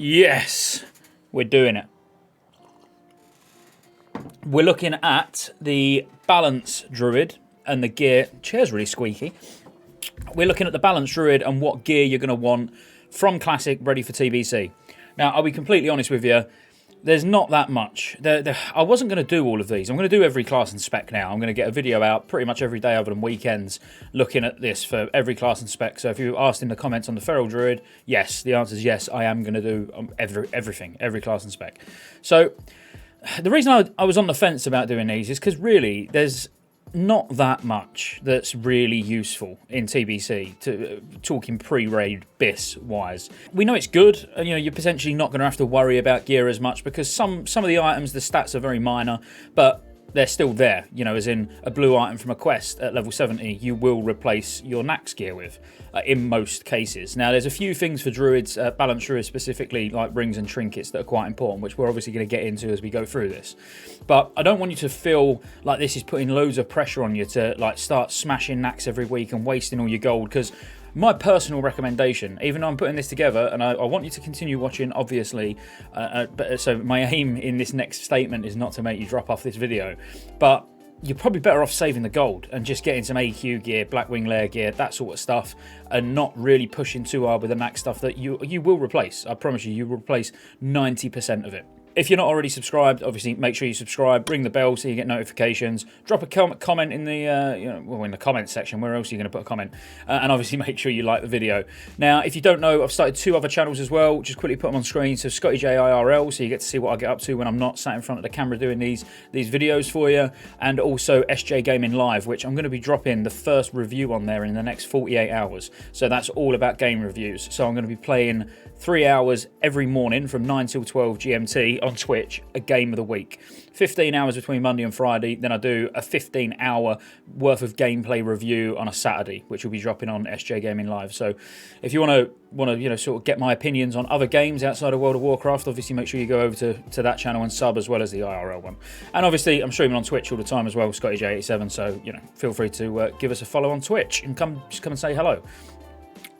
Yes, we're doing it. We're looking at the Balance Druid and the gear. Chair's really squeaky. We're looking at the Balance Druid and what gear you're going to want from Classic ready for TBC. Now, I'll be completely honest with you. There's not that much. I wasn't going to do all of these. I'm going to do every class and spec now. I'm going to get a video out pretty much every day other than weekends looking at this for every class and spec. So if you asked in the comments on the Feral Druid, yes, the answer is yes. I am going to do everything, every class and spec. So the reason I was on the fence about doing these is because really there's not that much that's really useful in TBC, talking pre-raid BiS wise. We know it's good, and you're potentially not going to have to worry about gear as much because some of the items, the stats are very minor, but they're still there, as in a blue item from a quest at level 70 you will replace your Nax gear with, in most cases. Now there's a few things for druids, Balance Druids specifically, like rings and trinkets that are quite important, which we're obviously going to get into as we go through this. But I don't want you to feel like this is putting loads of pressure on you to start smashing Nax every week and wasting all your gold, because my personal recommendation, even though I'm putting this together, and I want you to continue watching, obviously, so my aim in this next statement is not to make you drop off this video, but you're probably better off saving the gold and just getting some AQ gear, Blackwing Lair gear, that sort of stuff, and not really pushing too hard with the Nax stuff that you will replace. I promise you will replace 90% of it. If you're not already subscribed, obviously make sure you subscribe, ring the bell so you get notifications, drop a comment in the in the comments section. Where else are you going to put a comment? And obviously make sure you like the video. Now, if you don't know, I've started 2 other channels as well. Just quickly put them on screen. So Scottejaye IRL, so you get to see what I get up to when I'm not sat in front of the camera doing these videos for you, and also SJ Gaming Live, which I'm going to be dropping the first review on there in the next 48 hours. So that's all about game reviews. So I'm going to be playing 3 hours every morning from 9 till 12 GMT on Twitch, a game of the week. 15 hours between Monday and Friday, then I do a 15-hour worth of gameplay review on a Saturday, which will be dropping on SJ Gaming Live. So if you want to sort of get my opinions on other games outside of World of Warcraft, obviously make sure you go over to that channel and sub, as well as the IRL one. And obviously I'm streaming on Twitch all the time as well, Scottejaye87, so feel free to give us a follow on Twitch and come and say hello.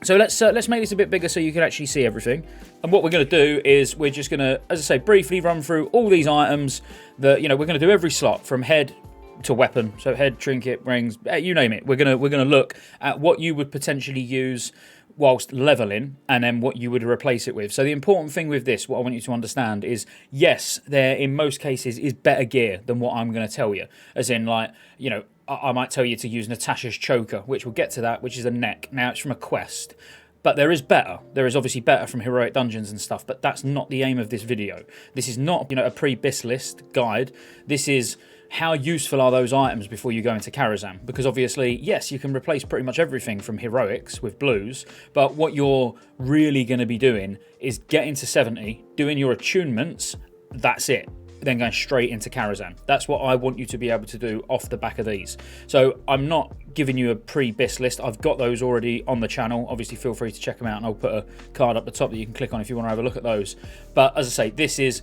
So let's make this a bit bigger so you can actually see everything. And what we're going to do is we're just going to, as I say, briefly run through all these items that we're going to do every slot from head to weapon. So head, trinket, rings, you name it. We're going to look at what you would potentially use whilst leveling, and then what you would replace it with. So the important thing with this, what I want you to understand is, yes, there in most cases is better gear than what I'm going to tell you. As in, I might tell you to use Natasha's choker, which we'll get to that, which is a neck. Now, it's from a quest. But there is better. There is obviously better from heroic dungeons and stuff, but that's not the aim of this video. This is not, a pre-BiS list guide. This is how useful are those items before you go into Karazhan. Because obviously, yes, you can replace pretty much everything from heroics with blues, but what you're really going to be doing is getting to 70, doing your attunements, that's it. Then going straight into Karazhan. That's what I want you to be able to do off the back of these. So I'm not giving you a pre-BiS list. I've got those already on the channel. Obviously, feel free to check them out, and I'll put a card up the top that you can click on if you want to have a look at those. But as I say, this is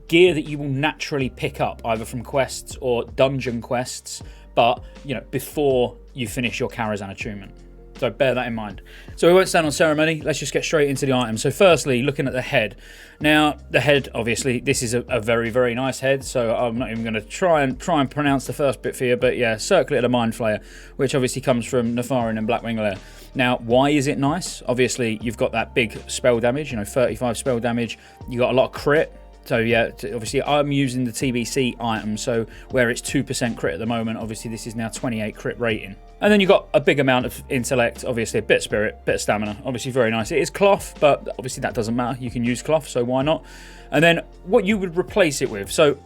gear that you will naturally pick up either from quests or dungeon quests, but before you finish your Karazhan attunement. So bear that in mind. So we won't stand on ceremony. Let's just get straight into the items. So firstly, looking at the head. Now, the head, obviously, this is a very, very nice head. So I'm not even going to try and pronounce the first bit for you. But yeah, Circlet of the Mind Flayer, which obviously comes from Nefarin and Blackwing Lair. Now, why is it nice? Obviously, you've got that big spell damage, 35 spell damage. You got a lot of crit. So yeah, obviously I'm using the TBC item, so where it's 2% crit at the moment, obviously this is now 28 crit rating. And then you've got a big amount of intellect, obviously a bit of spirit, bit of stamina, obviously very nice. It is cloth, but obviously that doesn't matter. You can use cloth, so why not? And then what you would replace it with. So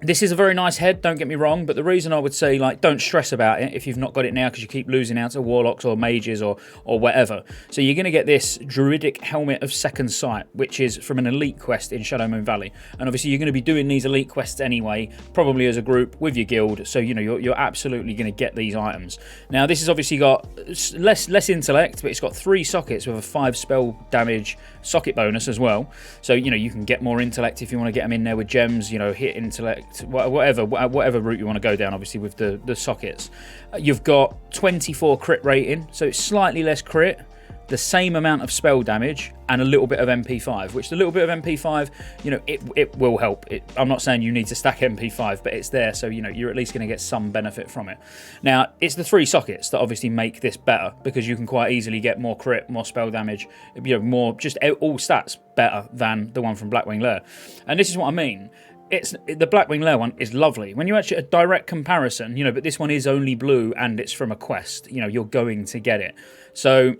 this is a very nice head, don't get me wrong, but the reason I would say, don't stress about it if you've not got it now because you keep losing out to warlocks or mages or whatever. So you're going to get this Druidic Helmet of Second Sight, which is from an elite quest in Shadowmoon Valley. And obviously you're going to be doing these elite quests anyway, probably as a group with your guild, so you're absolutely going to get these items. Now this has obviously got less intellect, but it's got 3 sockets with a 5 spell damage socket bonus as well. So you can get more intellect if you want to get them in there with gems, hit intellect, whatever route you want to go down, obviously with the sockets. You've got 24 crit rating, so it's slightly less crit, the same amount of spell damage and a little bit of MP5, which the little bit of MP5, you know, it will help. I'm not saying you need to stack MP5, but it's there, so, you know, you're at least going to get some benefit from it. Now, it's the 3 sockets that obviously make this better, because you can quite easily get more crit, more spell damage, you know, more, just all stats better than the one from Blackwing Lair. And this is what I mean. The Blackwing Lair one is lovely. When you actually a direct comparison, you know, but this one is only blue and it's from a quest. You know, you're going to get it. So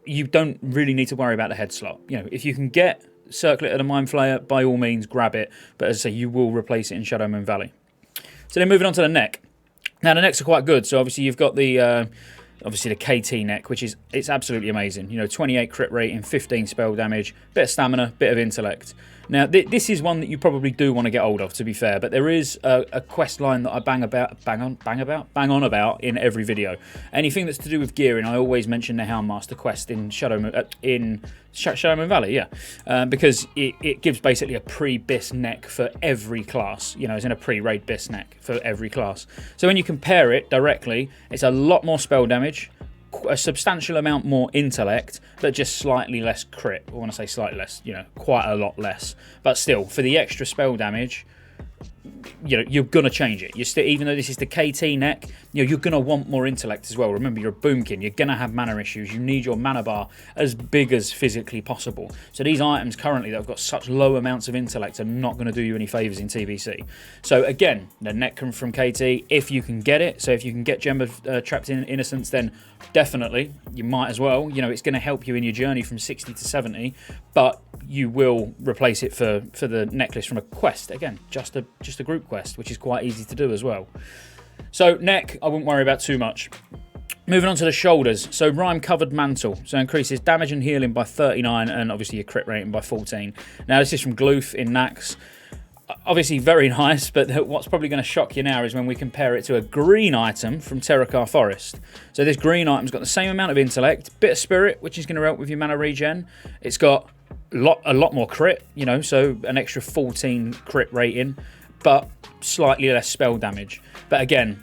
you don't really need to worry about the head slot. You know, if you can get Circlet of the Mind Flayer, by all means, grab it. But as I say, you will replace it in Shadowmoon Valley. So then moving on to the neck. Now, the necks are quite good. So obviously you've got the... obviously the KT neck, which is, it's absolutely amazing. You know, 28 crit rating, 15 spell damage, bit of stamina, bit of intellect. Now, this is one that you probably do want to get hold of, to be fair, but there is a quest line that I bang on about in every video. Anything that's to do with gearing, I always mention the Houndmaster quest in Shadowmoon Valley, yeah, because it gives basically a pre-BiS neck for every class. You know, it's in a pre-raid BiS neck for every class. So when you compare it directly, it's a lot more spell damage, a substantial amount more intellect, but just slightly less crit. I want to say slightly less, you know, quite a lot less. But still, for the extra spell damage, you know, you're gonna change it. You're still, even though this is the KT neck, you know, you're gonna want more intellect as well. Remember, you're a boomkin. You're gonna have mana issues. You need your mana bar as big as physically possible. So these items currently that have got such low amounts of intellect are not gonna do you any favors in TBC. So again, the neck comes from KT if you can get it. So if you can get Gem of Trapped in Innocence, then definitely you might as well. You know, it's gonna help you in your journey from 60 to 70, but you will replace it for the necklace from a quest. Again, just a group quest, which is quite easy to do as well. So neck, I wouldn't worry about too much. Moving on to the shoulders. So Rime Covered Mantle. So increases damage and healing by 39 and obviously your crit rating by 14. Now this is from Gloof in Nax. Obviously very nice, but what's probably going to shock you now is when we compare it to a green item from Terakar Forest. So this green item's got the same amount of intellect, bit of spirit, which is going to help with your mana regen. It's got a lot more crit, you know, so an extra 14 crit rating, but slightly less spell damage. But again,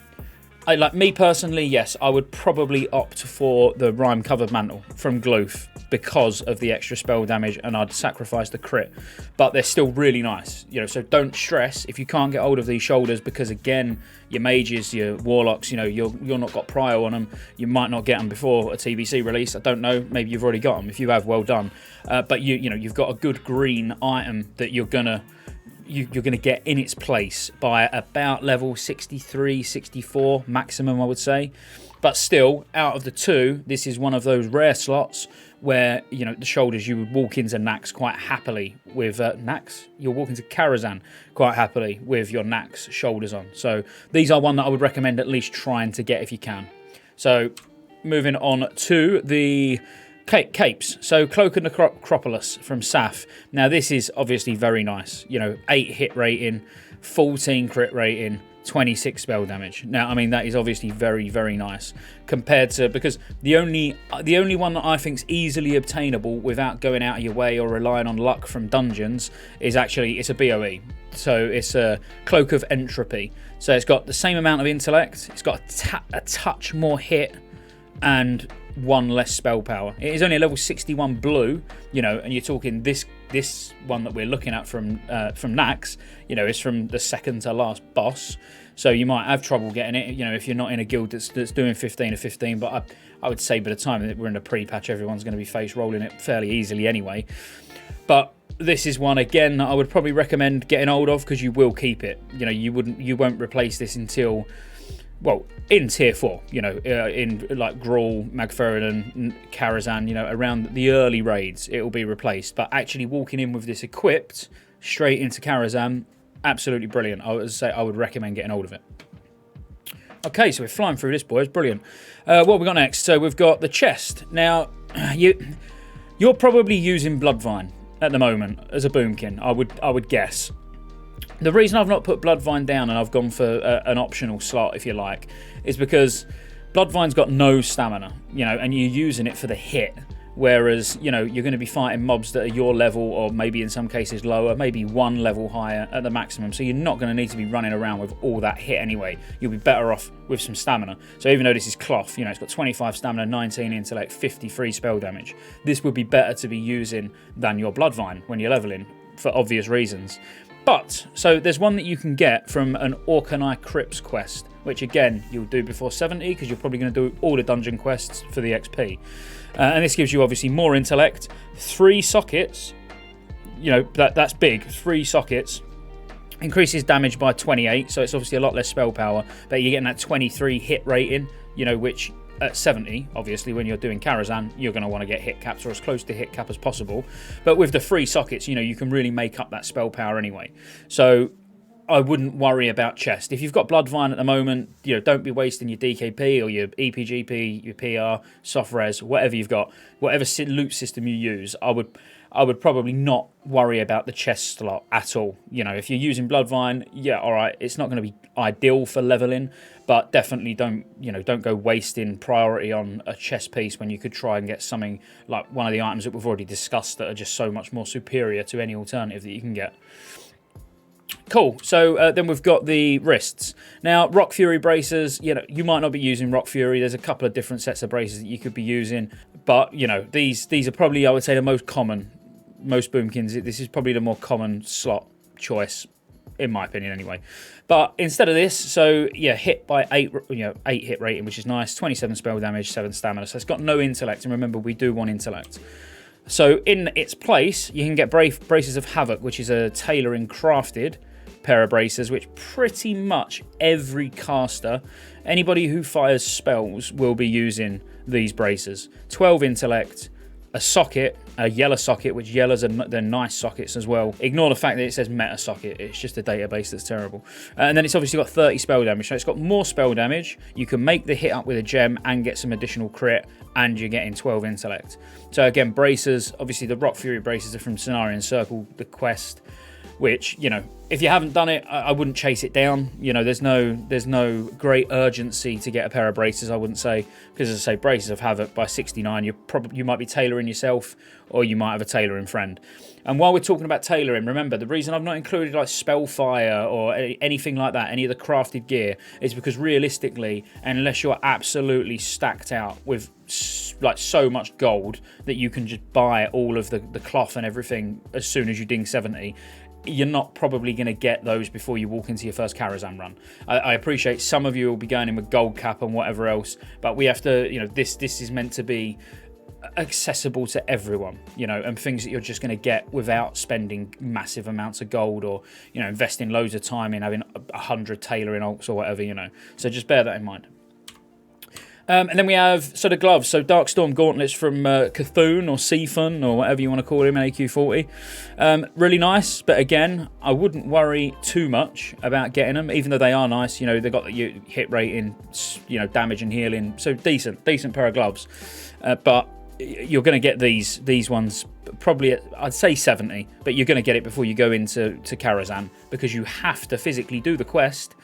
like me personally, yes, I would probably opt for the Rime Covered Mantle from Gloof because of the extra spell damage, and I'd sacrifice the crit. But they're still really nice, you know, so don't stress if you can't get hold of these shoulders, because again, your mages, your warlocks, you know, you're not got prio on them. You might not get them before a TBC release. I don't know, maybe you've already got them. If you have, well done. But you know, you've got a good green item that you're gonna get in its place by about level 63, 64 maximum, I would say. But still, out of the two, this is one of those rare slots where, you know, the shoulders, you would walk into Nax quite happily with Nax. You'll walk into Karazhan quite happily with your Nax shoulders on. So these are one that I would recommend at least trying to get if you can. So moving on to the capes. So Cloak and Necropolis from Saf. Now this is obviously very nice. You know, 8 hit rating, 14 crit rating, 26 spell damage. Now, I mean, that is obviously very, very nice compared to, because the only one that I think is easily obtainable without going out of your way or relying on luck from dungeons is actually, it's a BOE. So it's a Cloak of Entropy. So it's got the same amount of intellect. It's got a touch more hit and 1 less spell power. It is only a level 61 blue, you know, and you're talking this one that we're looking at from Nax, you know, is from the second to last boss. So you might have trouble getting it, you know, if you're not in a guild that's doing 15 to 15. But I would say by the time that we're in the pre-patch, everyone's going to be face rolling it fairly easily anyway. But this is one again that I would probably recommend getting hold of, because you will keep it. You know, you won't replace this until, well, in tier 4, you know, in like Grawl, Magferin, Karazhan, you know, around the early raids, it will be replaced. But actually walking in with this equipped straight into Karazhan, absolutely brilliant. I would say I would recommend getting hold of it. Okay, so we're flying through this, boys. Brilliant. What have we got next? So we've got the chest. Now, you're probably using Bloodvine at the moment as a boomkin, I would guess. The reason I've not put Bloodvine down and I've gone for an optional slot, if you like, is because Bloodvine's got no stamina, you know, and you're using it for the hit. Whereas, you know, you're going to be fighting mobs that are your level, or maybe in some cases lower, maybe one level higher at the maximum. So you're not going to need to be running around with all that hit anyway. You'll be better off with some stamina. So even though this is cloth, you know, it's got 25 stamina, 19 intellect, 53 spell damage. This would be better to be using than your Bloodvine when you're leveling, for obvious reasons. But, so there's one that you can get from an Orkanai Crypts quest, which again, you'll do before 70, because you're probably going to do all the dungeon quests for the XP. And this gives you obviously more intellect, 3 sockets, you know, that's big, 3 sockets, increases damage by 28, so it's obviously a lot less spell power, but you're getting that 23 hit rating, you know, which at 70, obviously, when you're doing Karazhan, you're going to want to get hit caps or as close to hit cap as possible. But with the 3 sockets, you know, you can really make up that spell power anyway. So I wouldn't worry about chest. If you've got Bloodvine at the moment, you know, don't be wasting your DKP or your EPGP, your PR, soft res, whatever you've got, whatever loot system you use. I would probably not worry about the chest slot at all. You know, if you're using Bloodvine, yeah, all right, it's not going to be ideal for leveling, but definitely don't go wasting priority on a chest piece when you could try and get something like one of the items that we've already discussed that are just so much more superior to any alternative that you can get. Cool, so then we've got the wrists. Now, Rock Fury braces, you know, you might not be using Rock Fury. There's a couple of different sets of braces that you could be using, but, you know, these are probably, I would say, the most common. Most boomkins, this is probably the more common slot choice, in my opinion anyway. But instead of this, so yeah, hit by 8, you know, 8 hit rating, which is nice, 27 spell damage, 7 stamina, so it's got no intellect, and remember, we do want intellect. So in its place, you can get Braces of Havoc, which is a tailoring crafted pair of braces, which pretty much every caster, anybody who fires spells, will be using these braces. 12 intellect, a socket, a yellow socket, which yellows they're nice sockets as well. Ignore the fact that it says meta socket, it's just a database that's terrible. And then it's obviously got 30 spell damage, so it's got more spell damage. You can make the hit up with a gem and get some additional crit, and you're getting 12 intellect. So again, braces, obviously the Rock Fury braces are from Cenarian Circle, the quest, which, you know, if you haven't done it, I wouldn't chase it down. You know, there's no great urgency to get a pair of braces, I wouldn't say, because as I say, Braces of Havoc by 69, you might be tailoring yourself, or you might have a tailoring friend. And while we're talking about tailoring, remember, the reason I've not included like Spellfire or anything like that, any of the crafted gear, is because realistically, unless you're absolutely stacked out with like so much gold that you can just buy all of the cloth and everything as soon as you ding 70, you're not probably going to get those before you walk into your first Karazhan run. I appreciate some of you will be going in with gold cap and whatever else, but we have to, you know, this is meant to be accessible to everyone, you know, and things that you're just going to get without spending massive amounts of gold, or, you know, investing loads of time in having 100 tailoring ults or whatever, you know. So just bear that in mind. And then we have sort of gloves. So Darkstorm gauntlets from Cthulhu or Seafun or whatever you want to call him in AQ40. Really nice, but again, I wouldn't worry too much about getting them, even though they are nice. You know, they've got the hit rating, you know, damage and healing. So decent pair of gloves. But you're going to get these ones probably at, I'd say 70, but you're going to get it before you go into Karazhan, because you have to physically do the quest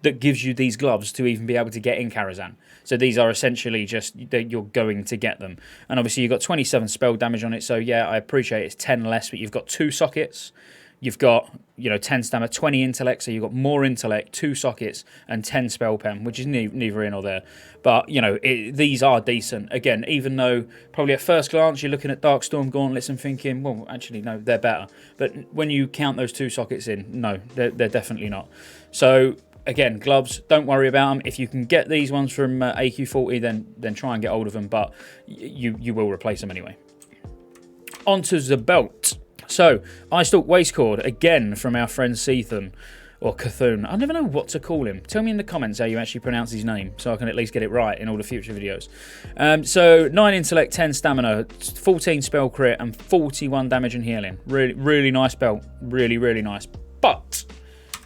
that gives you these gloves to even be able to get in Karazhan. So these are essentially just, you're going to get them. And obviously you've got 27 spell damage on it, so yeah, I appreciate it's 10 less, but you've got 2 sockets, you've got, you know, 10 stamina, 20 intellect, so you've got more intellect, 2 sockets, and 10 spell pen, which is neither in or there. But, you know, these are decent. Again, even though probably at first glance you're looking at Darkstorm gauntlets and thinking, well, actually, no, they're better. But when you count those 2 sockets in, no, they're definitely not. So again, gloves, don't worry about them. If you can get these ones from AQ40, then try and get hold of them, but you will replace them anyway. Onto the belt. So, Eyestalk Waistcord, again from our friend Seathun, or Cthulhu. I never know what to call him. Tell me in the comments how you actually pronounce his name, so I can at least get it right in all the future videos. So, 9 intellect, 10 stamina, 14 spell crit, and 41 damage and healing. Really, really nice belt. Really, really nice. But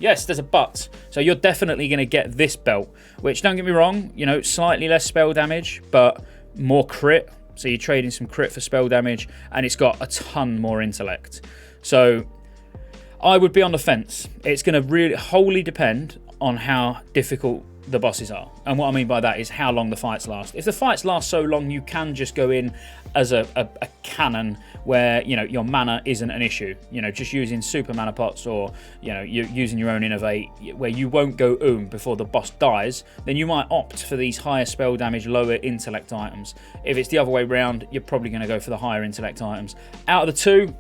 yes, there's a but. So you're definitely going to get this belt, which, don't get me wrong, you know, slightly less spell damage, but more crit. So you're trading some crit for spell damage, and it's got a ton more intellect. So I would be on the fence. It's going to really wholly depend on how difficult the bosses are. And what I mean by that is how long the fights last. If the fights last so long, you can just go in as a cannon where, you know, your mana isn't an issue. You know, just using super mana pots, or, you know, you're using your own innovate where you won't go before the boss dies, then you might opt for these higher spell damage, lower intellect items. If it's the other way around, you're probably going to go for the higher intellect items. Out of the two,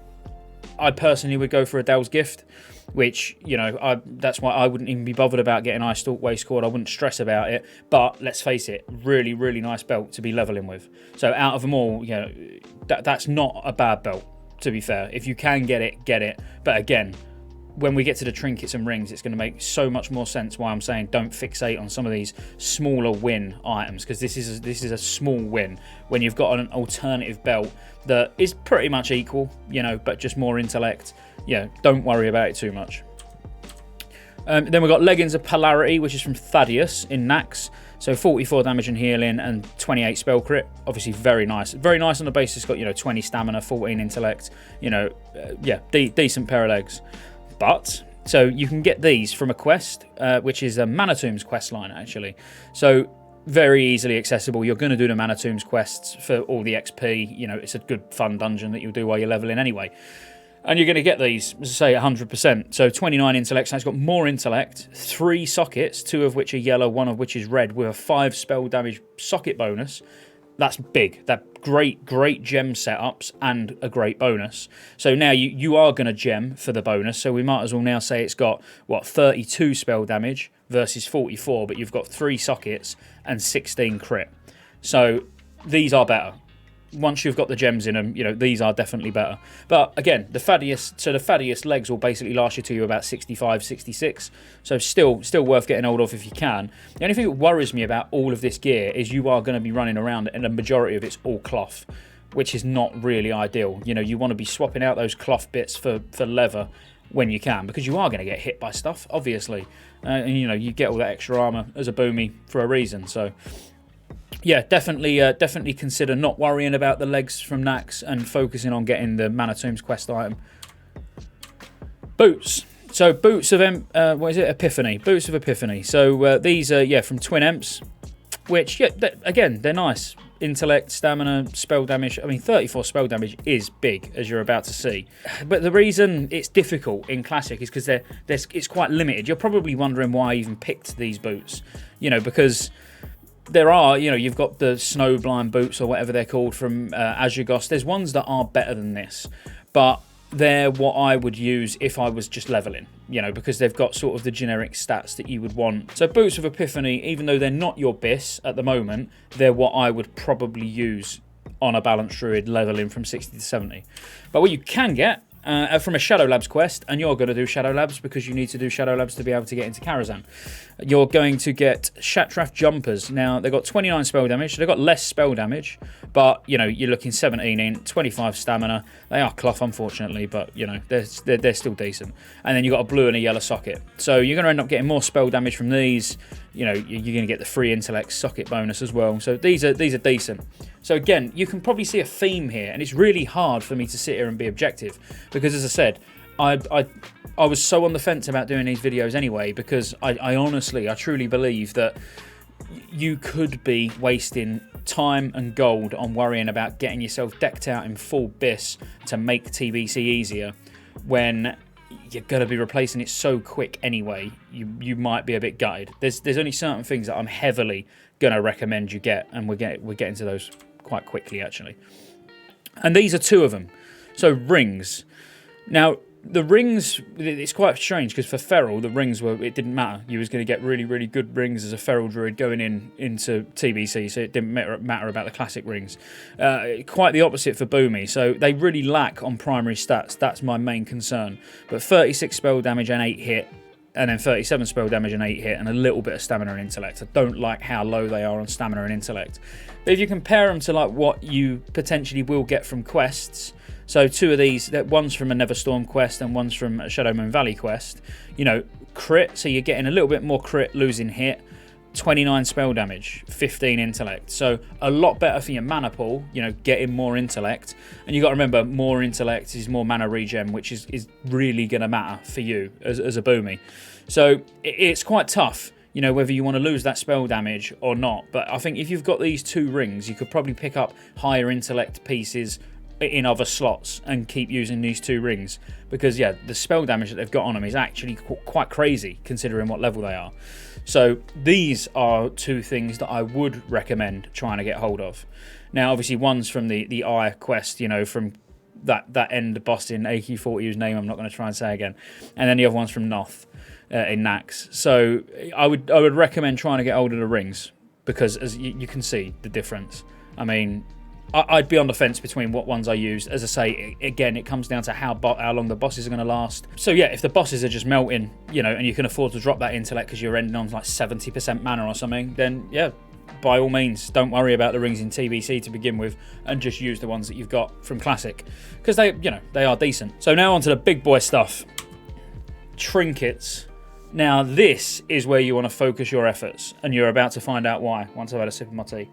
I personally would go for Adele's Gift, which, you know, that's why I wouldn't even be bothered about getting Ice Stalk Waste Cord. I wouldn't stress about it. But let's face it, really, really nice belt to be leveling with. So out of them all, you know, that's not a bad belt, to be fair. If you can get it, get it. But again, when we get to the trinkets and rings, it's going to make so much more sense why I'm saying don't fixate on some of these smaller win items, because this is a small win when you've got an alternative belt that is pretty much equal, you know, but just more intellect. Yeah, don't worry about it too much. Then we've got Leggings of Polarity, which is from Thaddeus in Nax. So 44 damage and healing and 28 spell crit. Obviously very nice. Very nice on the base. It's got, you know, 20 stamina, 14 intellect. You know, yeah, decent pair of legs. But, so you can get these from a quest, which is a Manatombs quest line, actually. So very easily accessible. You're going to do the Manatombs quests for all the XP. You know, it's a good fun dungeon that you'll do while you're leveling anyway. And you're going to get these, as I say, 100%. So 29 intellect. So it's got more intellect, 3 sockets, 2 of which are yellow, 1 of which is red, with a 5 spell damage socket bonus. That's big. That great gem setups and a great bonus. So now you are going to gem for the bonus. So we might as well now say it's got, what, 32 spell damage versus 44, but you've got 3 sockets and 16 crit. So these are better. Once you've got the gems in them, you know, these are definitely better. But again, the Thaddeus legs will basically last you to about 65, 66. So still worth getting hold of if you can. The only thing that worries me about all of this gear is you are going to be running around and the majority of it's all cloth, which is not really ideal. You know, you want to be swapping out those cloth bits for leather when you can, because you are going to get hit by stuff, obviously. And, you know, you get all that extra armor as a boomy for a reason, so... Yeah, definitely consider not worrying about the legs from Nax and focusing on getting the Manatombs quest item. Boots. So boots of what is it? Epiphany. Boots of Epiphany. So these are from Twin Emps, which again they're nice. Intellect, stamina, spell damage. I mean, 34 spell damage is big, as you're about to see. But the reason it's difficult in Classic is because it's quite limited. You're probably wondering why I even picked these boots. You know, because there are, you know, you've got the Snowblind boots or whatever they're called from Azure. There's ones that are better than this, but they're what I would use if I was just leveling, you know, because they've got sort of the generic stats that you would want. So Boots of Epiphany, even though they're not your BiS at the moment, they're what I would probably use on a Balance Druid leveling from 60 to 70. But what you can get from a Shadow Labs quest, and you're going to do Shadow Labs because you need to do Shadow Labs to be able to get into Karazhan. You're going to get Shatrath Jumpers. Now, they've got 29 spell damage. They've got less spell damage, but, you know, you're looking 17 in, 25 stamina. They are cloth, unfortunately, but, you know, they're still decent. And then you've got a blue and a yellow socket. So you're going to end up getting more spell damage from these. You know, you're going to get the free intellect socket bonus as well. So these are decent. So again, you can probably see a theme here, and it's really hard for me to sit here and be objective because, as I said, I was so on the fence about doing these videos anyway, because I honestly, I truly believe that you could be wasting time and gold on worrying about getting yourself decked out in full BiS to make TBC easier when you're going to be replacing it so quick anyway. You might be a bit gutted. There's only certain things that I'm heavily going to recommend you get, and we're getting to those quite quickly actually. And these are 2 of them. So rings. Now the rings, it's quite strange because for Feral the rings it didn't matter. You was going to get really good rings as a Feral Druid going into TBC, so it didn't matter about the classic rings. Quite the opposite for Boomy. So they really lack on primary stats. That's my main concern. But 36 spell damage and 8 hit, and then 37 spell damage and 8 hit, and a little bit of stamina and intellect. I don't like how low they are on stamina and intellect. But if you compare them to like what you potentially will get from quests, so 2 of these, one's from a Neverstorm quest and one's from a Shadowmoon Valley quest, you know, crit, so you're getting a little bit more crit, losing hit, 29 spell damage, 15 intellect. So a lot better for your mana pool, you know, getting more intellect. And you got to remember, more intellect is more mana regen, which is really going to matter for you as a boomy. So it's quite tough. you know, whether you want to lose that spell damage or not. But I think if you've got these 2 rings, you could probably pick up higher intellect pieces in other slots and keep using these 2 rings, because yeah, the spell damage that they've got on them is actually quite crazy considering what level they are. So these are 2 things that I would recommend trying to get hold of. Now obviously one's from the Eye quest, you know, from that end boss in AQ40, whose name I'm not going to try and say again, and then the other one's from Noth in Nax. So I would recommend trying to get hold of the rings, because as you can see the difference. I mean, I'd be on the fence between what ones I use. As I say, again, it comes down to how long the bosses are going to last. So yeah, if the bosses are just melting, you know, and you can afford to drop that intellect because you're ending on like 70% mana or something, then yeah, by all means, don't worry about the rings in TBC to begin with, and just use the ones that you've got from Classic, because they, you know, they are decent. So now onto the big boy stuff. Trinkets. Now this is where you want to focus your efforts, and you're about to find out why once I've had a sip of my tea.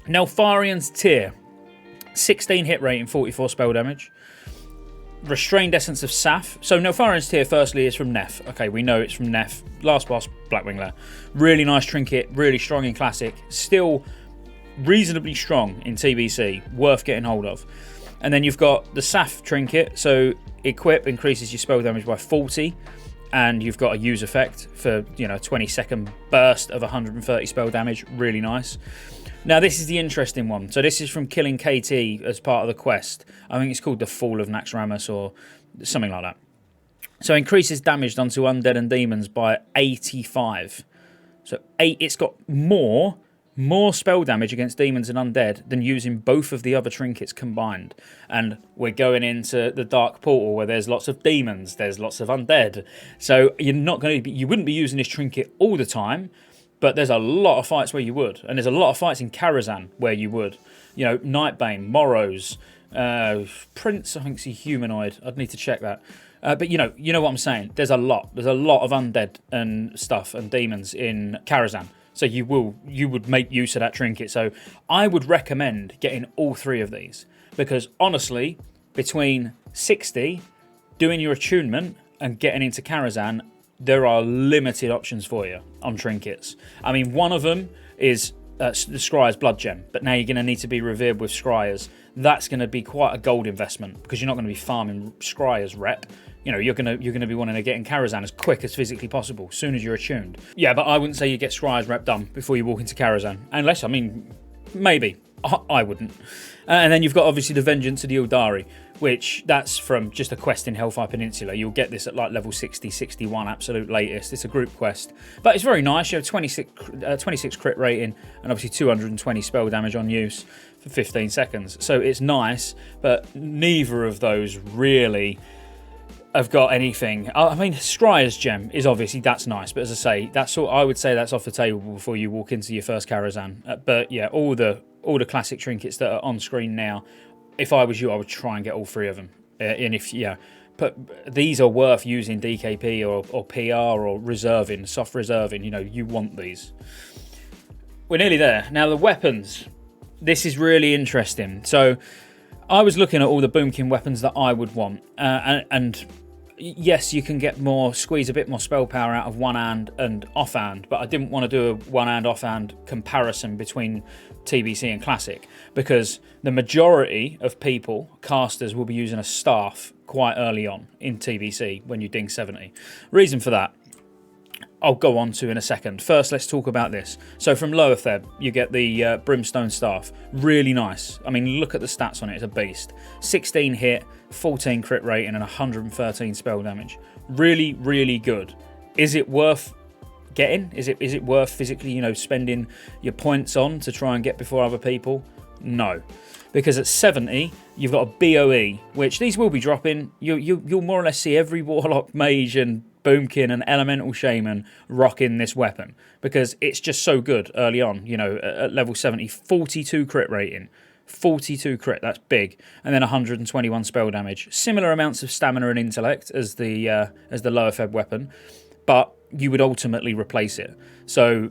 Neltharian's Tear, 16 hit rate and 44 spell damage. Restrained Essence of Saf. So Neltharian's Tear firstly is from Nef. Okay, we know it's from Nef. Last boss, Blackwing Lair. Really nice trinket, really strong in Classic. Still reasonably strong in TBC. Worth getting hold of. And then you've got the Saf trinket. So equip increases your spell damage by 40. And you've got a use effect for, you know, 20-second burst of 130 spell damage. Really nice. Now, this is the interesting one. So this is from killing KT as part of the quest. I think it's called the Fall of Naxxramas or something like that. So increases damage done to undead and demons by 85. So it's got more spell damage against demons and undead than using both of the other trinkets combined. And we're going into the Dark Portal where there's lots of demons, there's lots of undead. So you wouldn't be using this trinket all the time. But there's a lot of fights where you would. And there's a lot of fights in Karazhan where you would. You know, Nightbane, Morrows, Prince, I think he's a humanoid. I'd need to check that. But you know what I'm saying. There's a lot. There's a lot of undead and stuff and demons in Karazhan. So you would make use of that trinket. So I would recommend getting all 3 of these. Because honestly, between 60, doing your attunement and getting into Karazhan, there are limited options for you on trinkets. I mean, one of them is the Scryer's Blood Gem, but now you're going to need to be revered with Scryers. That's going to be quite a gold investment, because you're not going to be farming Scryer's rep. You know, you're going to be wanting to get in Karazhan as quick as physically possible, as soon as you're attuned. Yeah, but I wouldn't say you get Scryer's rep done before you walk into Karazhan. Unless, I mean, maybe. I wouldn't. And then you've got, obviously, the Vengeance of the Ildari, which that's from just a quest in Hellfire Peninsula. You'll get this at like level 60, 61, absolute latest. It's a group quest. But it's very nice. You have 26 crit rating and obviously 220 spell damage on use for 15 seconds. So it's nice, but neither of those really have got anything. I mean, Scryer's Gem is obviously, that's nice, but as I say, I would say that's off the table before you walk into your first Karazhan. But yeah, all the classic trinkets that are on screen now, if I was you, I would try and get all 3 of them. But these are worth using DKP or PR or reserving, soft reserving. You know, you want these. We're nearly there. Now the weapons. This is really interesting. So I was looking at all the Boomkin weapons that I would want, and yes, you can squeeze a bit more spell power out of one hand and offhand, but I didn't want to do a one hand offhand comparison between TBC and Classic, because the majority of casters will be using a staff quite early on in TBC when you ding 70. Reason for that, I'll go on to in a second. First, let's talk about this. So from Lower Theb, you get the Brimstone staff. Really nice. I mean, look at the stats on it. It's a beast. 16 hit, 14 crit rate, and 113 spell damage. Really, really good. Is it worth getting? Is it worth physically, you know, spending your points on to try and get before other people? No. Because at 70, you've got a BOE, which these will be dropping. You'll more or less see every Warlock, Mage, and Boomkin and Elemental Shaman rocking this weapon, because it's just so good early on. You know, at level 70, 42 crit rating, 42 crit, that's big, and then 121 spell damage. Similar amounts of stamina and intellect as the Lower Feb weapon, but you would ultimately replace it. So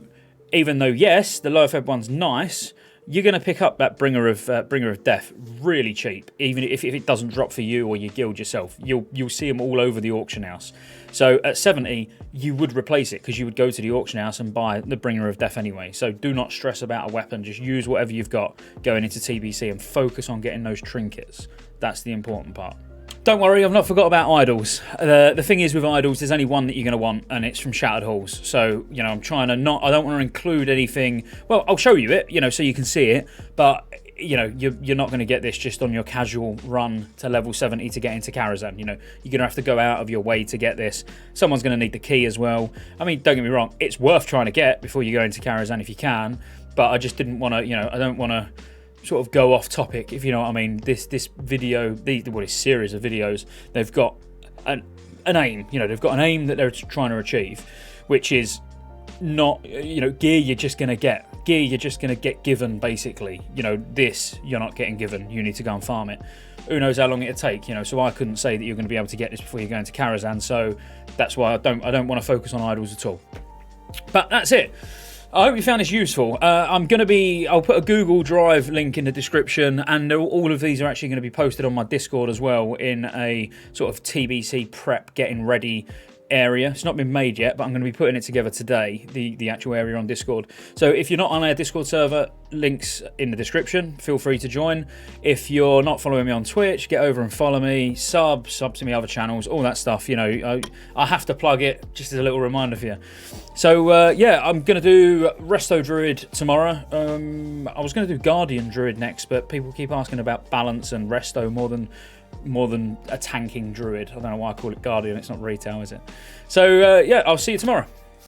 even though, yes, the Lower Feb one's nice, you're going to pick up that Bringer of Death really cheap, even if it doesn't drop for you or your guild yourself. You'll see them all over the auction house. So at 70, you would replace it because you would go to the auction house and buy the Bringer of Death anyway. So do not stress about a weapon. Just use whatever you've got going into TBC and focus on getting those trinkets. That's the important part. Don't worry, I've not forgot about idols. The thing is with idols, there's only one that you're going to want, and it's from Shattered Halls. So, you know, I'm trying to I don't want to include anything. Well, I'll show you it, you know, so you can see it. But, you know, you're not going to get this just on your casual run to level 70 to get into Karazhan. You know, you're going to have to go out of your way to get this. Someone's going to need the key as well. I mean, don't get me wrong, it's worth trying to get before you go into Karazhan if you can. But I just didn't want to, you know, I don't want to sort of go off topic, if you know what I mean. This video, this series of videos, they've got an aim, you know, they've got an aim that they're trying to achieve, which is not, you know, gear you're just going to get given, basically. You know, this you're not getting given, you need to go and farm it. Who knows how long it'll take, you know, so I couldn't say that you're going to be able to get this before you go into Karazhan, so that's why I don't want to focus on idols at all. But that's it. I hope you found this useful. I'll put a Google Drive link in the description, and all of these are actually going to be posted on my Discord as well in a sort of TBC prep getting ready area. It's not been made yet, but I'm going to be putting it together today, the actual area on Discord. So if you're not on our Discord server, links in the description, feel free to join. If you're not following me on Twitch, get over and follow me, sub to my other channels, all that stuff. You know, I have to plug it just as a little reminder for you. So yeah, I'm going to do Resto Druid tomorrow. I was going to do Guardian Druid next, but people keep asking about balance and Resto more than a tanking druid. I don't know why I call it Guardian. It's not retail, is it? So yeah, I'll see you tomorrow.